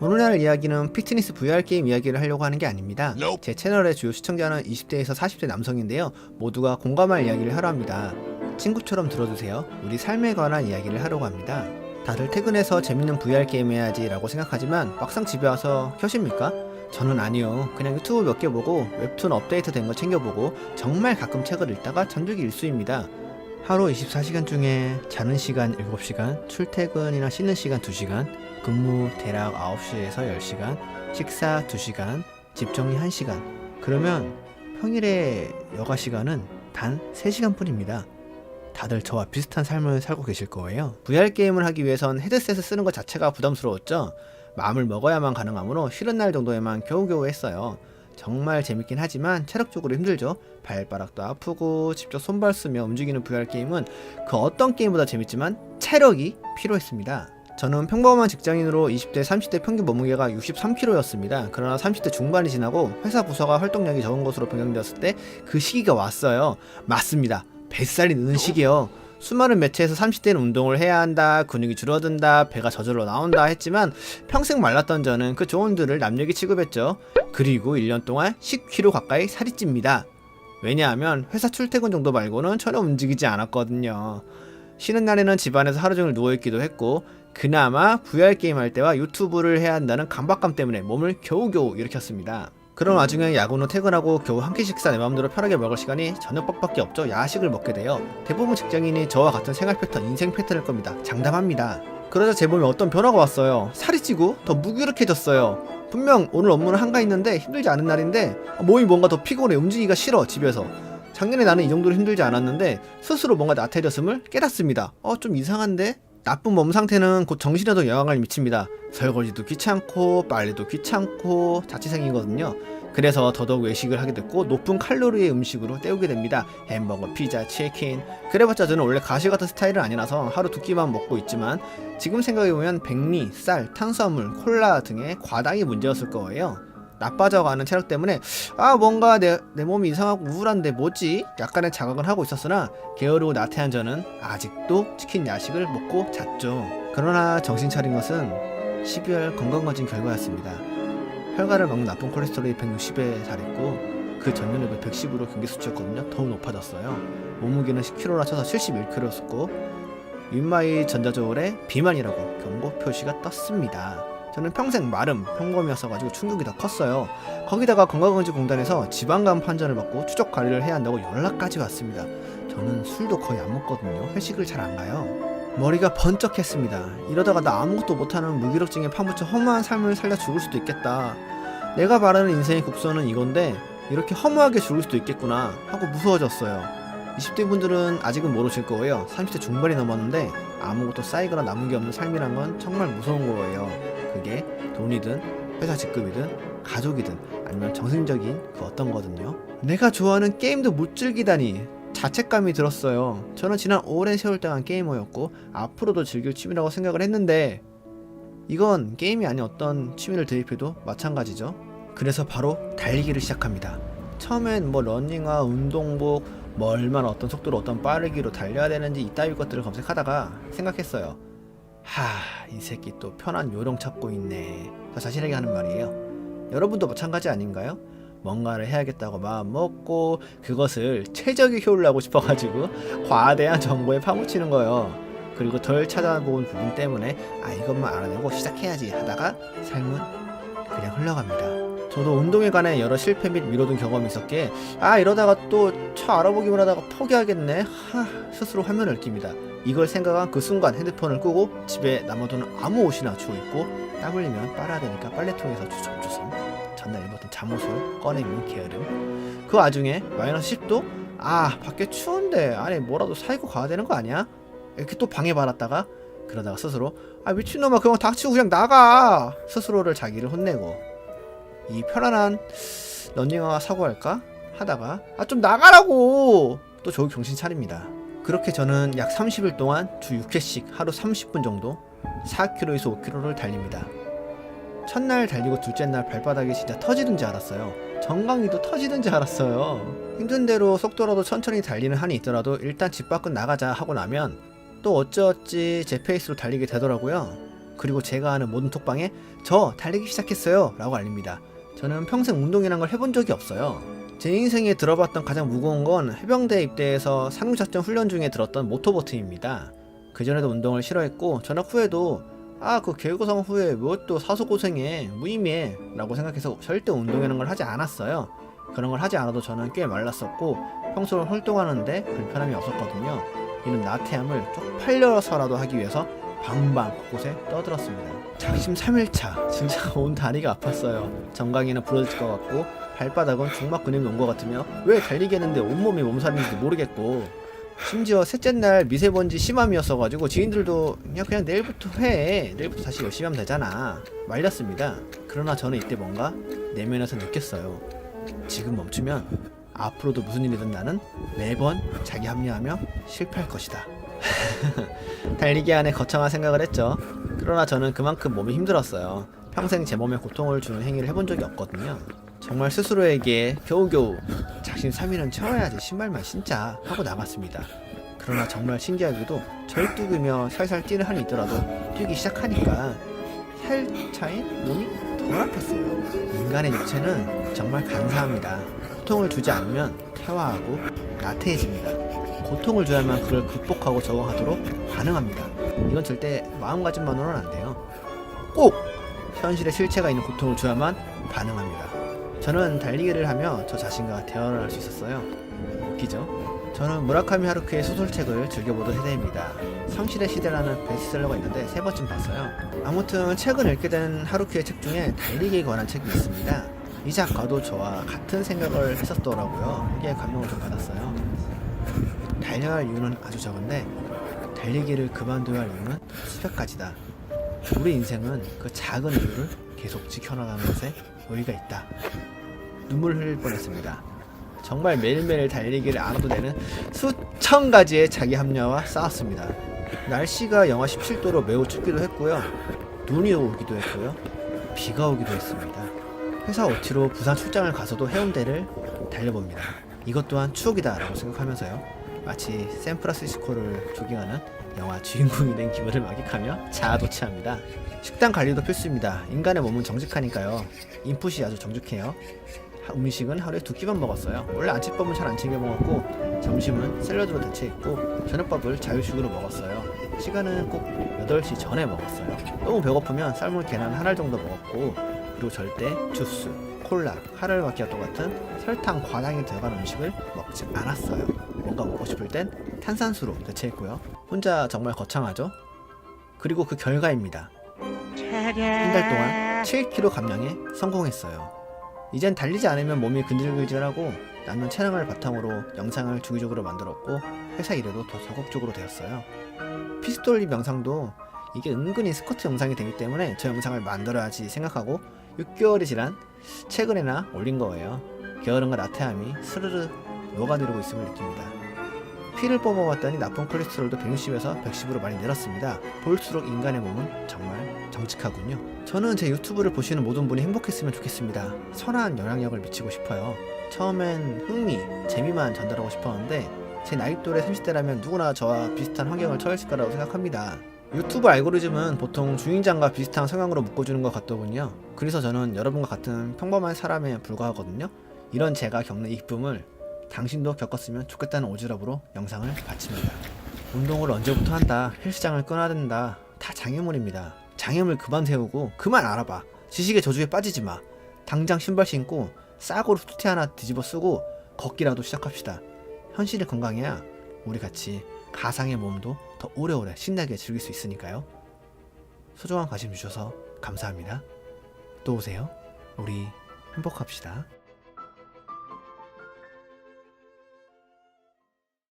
오늘 할 이야기는 피트니스 VR 게임 이야기를 하려고 하는 게 아닙니다. 제 채널의 주요 시청자는 20대에서 40대 남성인데요. 모두가 공감할 이야기를 하려 합니다. 친구처럼 들어주세요. 우리 삶에 관한 이야기를 하려고 합니다. 다들 퇴근해서 재밌는 VR 게임 해야지 라고 생각하지만 막상 집에 와서 켜십니까? 저는 아니요. 그냥 유튜브 몇 개 보고 웹툰 업데이트 된 거 챙겨보고 정말 가끔 책을 읽다가 전주기 일수입니다. 하루 24시간 중에 자는 시간 7시간, 출퇴근이나 쉬는 시간 2시간, 근무 대략 9시에서 10시간, 식사 2시간, 집 정리 1시간. 그러면 평일에 여가 시간은 단 3시간 뿐입니다. 다들 저와 비슷한 삶을 살고 계실 거예요. VR 게임을 하기 위해선 헤드셋을 쓰는 것 자체가 부담스러웠죠. 마음을 먹어야만 가능하므로 쉬는 날 정도에만 겨우겨우 했어요. 정말 재밌긴 하지만 체력적으로 힘들죠. 발바닥도 아프고 직접 손발 쓰며 움직이는 VR 게임은 그 어떤 게임보다 재밌지만 체력이 필요했습니다. 저는 평범한 직장인으로 20대, 30대 평균 몸무게가 63kg였습니다. 그러나 30대 중반이 지나고 회사 부서가 활동량이 적은 것으로 변경되었을 때 그 시기가 왔어요. 맞습니다. 뱃살이 느는 시기요. 수많은 매체에서 30대는 운동을 해야 한다, 근육이 줄어든다, 배가 저절로 나온다 했지만 평생 말랐던 저는 그 조언들을 남에게 취급했죠. 그리고 1년 동안 10kg 가까이 살이 찝니다. 왜냐하면 회사 출퇴근 정도 말고는 전혀 움직이지 않았거든요. 쉬는 날에는 집안에서 하루 종일 누워있기도 했고 그나마 VR 게임 할 때와 유튜브를 해야 한다는 강박감 때문에 몸을 겨우겨우 일으켰습니다. 그런 와중에 야근 후 퇴근하고 겨우 한 끼 식사 내 맘대로 편하게 먹을 시간이 저녁밥밖에 없죠. 야식을 먹게 돼요. 대부분 직장인이 저와 같은 생활 패턴, 인생 패턴일 겁니다. 장담합니다. 그러자 제 몸에 어떤 변화가 왔어요. 살이 찌고 더 무기력해졌어요. 분명 오늘 업무는 한가했는데 힘들지 않은 날인데 몸이 뭔가 더 피곤해. 움직이기가 싫어. 집에서. 작년에 나는 이 정도로 힘들지 않았는데 스스로 뭔가 나태해졌음을 깨닫습니다. 좀 이상한데? 나쁜 몸 상태는 곧 정신에도 영향을 미칩니다. 설거지도 귀찮고 빨래도 귀찮고 자취생이거든요. 그래서 더더욱 외식을 하게 됐고 높은 칼로리의 음식으로 때우게 됩니다. 햄버거, 피자, 치킨. 그래봤자 저는 원래 가시 같은 스타일은 아니라서 하루 2끼만 먹고 있지만 지금 생각해보면 백미, 쌀, 탄수화물, 콜라 등의 과당이 문제였을 거예요. 나빠져가는 체력 때문에 뭔가 내 몸이 이상하고 우울한데 뭐지? 약간의 자각을 하고 있었으나 게으르고 나태한 저는 아직도 치킨 야식을 먹고 잤죠. 그러나 정신 차린 것은 12월 건강검진 결과였습니다. 혈관을 막는 나쁜 콜레스테롤이 160에 달했고 그 전년에도 110으로 경계 수치였거든요. 더욱 높아졌어요. 몸무게는 10kg나 쳐서 71kg였었고 윗마이 전자저울에 비만이라고 경고 표시가 떴습니다. 저는 평생 마름, 평범이었어가지고 충격이 더 컸어요. 거기다가 건강검진공단에서 지방간 판정을 받고 추적 관리를 해야 한다고 연락까지 왔습니다. 저는 술도 거의 안 먹거든요. 회식을 잘 안 가요. 머리가 번쩍했습니다. 이러다가 나 아무것도 못하는 무기력증에 파묻혀 허무한 삶을 살다 죽을 수도 있겠다. 내가 바라는 인생의 국선은 이건데 이렇게 허무하게 죽을 수도 있겠구나 하고 무서워졌어요. 20대 분들은 아직은 모르실 거예요. 30대 중반이 넘었는데 아무것도 쌓이거나 남은 게 없는 삶이란 건 정말 무서운 거예요. 그게 돈이든 회사 직급이든 가족이든 아니면 정신적인 그 어떤 거든요. 내가 좋아하는 게임도 못 즐기다니 자책감이 들었어요. 저는 지난 오랜 세월 동안 게이머였고 앞으로도 즐길 취미라고 생각을 했는데 이건 게임이 아닌 어떤 취미를 대입해도 마찬가지죠. 그래서 바로 달리기를 시작합니다. 처음엔 러닝화, 운동복, 얼마나 어떤 속도로 어떤 빠르기로 달려야 되는지 이따위 것들을 검색하다가 생각했어요. 이 새끼 또 편한 요령 찾고 있네. 저 자신에게 하는 말이에요. 여러분도 마찬가지 아닌가요? 뭔가를 해야겠다고 마음 먹고 그것을 최적의 효율을 하고 싶어가지고 과대한 정보에 파묻히는 거예요. 그리고 덜 찾아본 부분 때문에 이것만 알아내고 시작해야지 하다가 삶은 그냥 흘러갑니다. 저도 운동에 관해 여러 실패 및 미뤄둔 경험이 있었기에 이러다가 또 차 알아보기만 하다가 포기하겠네 스스로 화면을 낍니다. 이걸 생각한 그 순간 핸드폰을 끄고 집에 남아도는 아무 옷이나 주워 입고 땀 흘리면 빨아야 되니까 빨래통에서 주섬주섬 전날 입었던 잠옷을 꺼내면 게으름. 그 와중에 마이너스 10도? 밖에 추운데 안에 뭐라도 사입고 가야 되는 거 아니야? 이렇게 또 방해받았다가 그러다가 스스로 미친놈아 그냥 닥치고 그냥 나가 스스로를 자기를 혼내고 이 편안한 런닝화가 사고 할까? 하다가 좀 나가라고 또 겨우 정신 차립니다. 그렇게 저는 약 30일 동안 주 6회씩 하루 30분 정도 4km에서 5km를 달립니다. 첫날 달리고 둘째 날 발바닥이 진짜 터지는 줄 알았어요. 정강이도 터지는 줄 알았어요. 힘든 대로 속도라도 천천히 달리는 한이 있더라도 일단 집 밖은 나가자 하고 나면 또 어찌어찌 제 페이스로 달리게 되더라고요. 그리고 제가 아는 모든 톡방에 저 달리기 시작했어요 라고 알립니다. 저는 평생 운동이란 걸 해본 적이 없어요. 제 인생에 들어봤던 가장 무거운 건 해병대 입대해서 상륙작전 훈련 중에 들었던 모터보트입니다. 그전에도 운동을 싫어했고 전역 후에도 그 개고생 후에 뭐 또 사소고생해 무의미해 라고 생각해서 절대 운동이라는 걸 하지 않았어요. 그런 걸 하지 않아도 저는 꽤 말랐었고 평소에 활동하는데 불편함이 없었거든요. 이런 나태함을 쪽팔려서라도 하기 위해서 방방 곳곳에 떠들었습니다. 작심 3일차 진짜 온 다리가 아팠어요. 정강이는 부러질 것 같고 발바닥은 중막 근육이 온 것 같으며 왜 달리기 했는데 온몸이 몸살인지도 모르겠고 심지어 셋째 날 미세먼지 심함이었어가지고 지인들도 그냥 내일부터 해, 내일부터 다시 열심히 하면 되잖아 말렸습니다. 그러나 저는 이때 뭔가 내면에서 느꼈어요. 지금 멈추면 앞으로도 무슨 일이든 나는 매번 자기 합리화하며 실패할 것이다. 달리기 안에 거창한 생각을 했죠. 그러나 저는 그만큼 몸이 힘들었어요. 평생 제 몸에 고통을 주는 행위를 해본 적이 없거든요. 정말 스스로에게 겨우겨우 작심 3일은 채워야지 신발만 신자 하고 나갔습니다. 그러나 정말 신기하게도 절뚝이며 살살 뛰는 한이 있더라도 뛰기 시작하니까 살 차인 몸이 더 아팠어요. 인간의 육체는 정말 간사합니다. 고통을 주지 않으면 퇴화하고 나태해집니다. 고통을 줘야만 그걸 극복하고 적응하도록 반응합니다. 이건 절대 마음가짐만으로는 안 돼요. 꼭 현실의 실체가 있는 고통을 줘야만 반응합니다. 저는 달리기를 하며 저 자신과 대화를 할 수 있었어요. 웃기죠? 저는 무라카미 하루키의 소설책을 즐겨보던 세대입니다. 성실의 시대라는 베스트셀러가 있는데 3번쯤 봤어요. 아무튼 최근 읽게 된 하루키의 책 중에 달리기에 관한 책이 있습니다. 이 작가도 저와 같은 생각을 했었더라고요. 이게 감명을 좀 받았어요. 달려야 할 이유는 아주 적은데 달리기를 그만둬야 할 이유는 수백 가지다. 우리 인생은 그 작은 이유를 계속 지켜나가는 것에 의의가 있다. 눈물 흘릴 뻔했습니다. 정말 매일매일 달리기를 안 해도 되는 수천 가지의 자기 합리화와 싸웠습니다. 날씨가 영하 17도로 매우 춥기도 했고요. 눈이 오기도 했고요. 비가 오기도 했습니다. 회사 OT로 부산 출장을 가서도 해운대를 달려봅니다. 이것 또한 추억이다 라고 생각하면서요. 마치 샌프란시스코를 조깅하는 영화 주인공이 된 기분을 만끽하며 자아도 취합니다. 식단 관리도 필수입니다. 인간의 몸은 정직하니까요. 인풋이 아주 정직해요. 음식은 하루에 2끼만 먹었어요. 원래 아침밥은 잘 안 챙겨 먹었고 점심은 샐러드로 대체했고 저녁밥을 자유식으로 먹었어요. 시간은 꼭 8시 전에 먹었어요. 너무 배고프면 삶은 계란 한 알 정도 먹었고 그리고 절대 주스, 콜라, 카레 마키아토 같은 설탕 과당이 들어간 음식을 먹지 않았어요. 뭔가 먹고 싶을 땐 탄산수로 대체했고요. 혼자 정말 거창하죠? 그리고 그 결과입니다. 한 달 동안 7kg 감량에 성공했어요. 이젠 달리지 않으면 몸이 근질근질하고 남는 체력을 바탕으로 영상을 주기적으로 만들었고 회사 일에도 더 적극적으로 되었어요. 피스톨립 영상도 이게 은근히 스쿼트 영상이 되기 때문에 저 영상을 만들어야지 생각하고 6개월이 지난 최근에나 올린 거예요. 게으름과 나태함이 스르르 녹아내리고 있음을 느낍니다. 피를 뽑아봤더니 나쁜 콜레스테롤도 160에서 110으로 많이 내렸습니다. 볼수록 인간의 몸은 정말 정직하군요. 저는 제 유튜브를 보시는 모든 분이 행복했으면 좋겠습니다. 선한 영향력을 미치고 싶어요. 처음엔 흥미, 재미만 전달하고 싶었는데 제 나이 또래 30대라면 누구나 저와 비슷한 환경을 처했을 거라고 생각합니다. 유튜브 알고리즘은 보통 주인장과 비슷한 성향으로 묶어주는 것 같더군요. 그래서 저는 여러분과 같은 평범한 사람에 불과하거든요. 이런 제가 겪는 기쁨을 당신도 겪었으면 좋겠다는 오지랖으로 영상을 바칩니다. 운동을 언제부터 한다, 헬스장을 끊어야 된다, 다 장애물입니다. 장애물 그만 세우고 그만 알아봐. 지식의 저주에 빠지지 마. 당장 신발 신고 싸구려 후티 하나 뒤집어 쓰고 걷기라도 시작합시다. 현실이 건강해야 우리 같이 가상의 몸도 더 오래오래 신나게 즐길 수 있으니까요. 소중한 관심 주셔서 감사합니다. 또 오세요. 우리 행복합시다.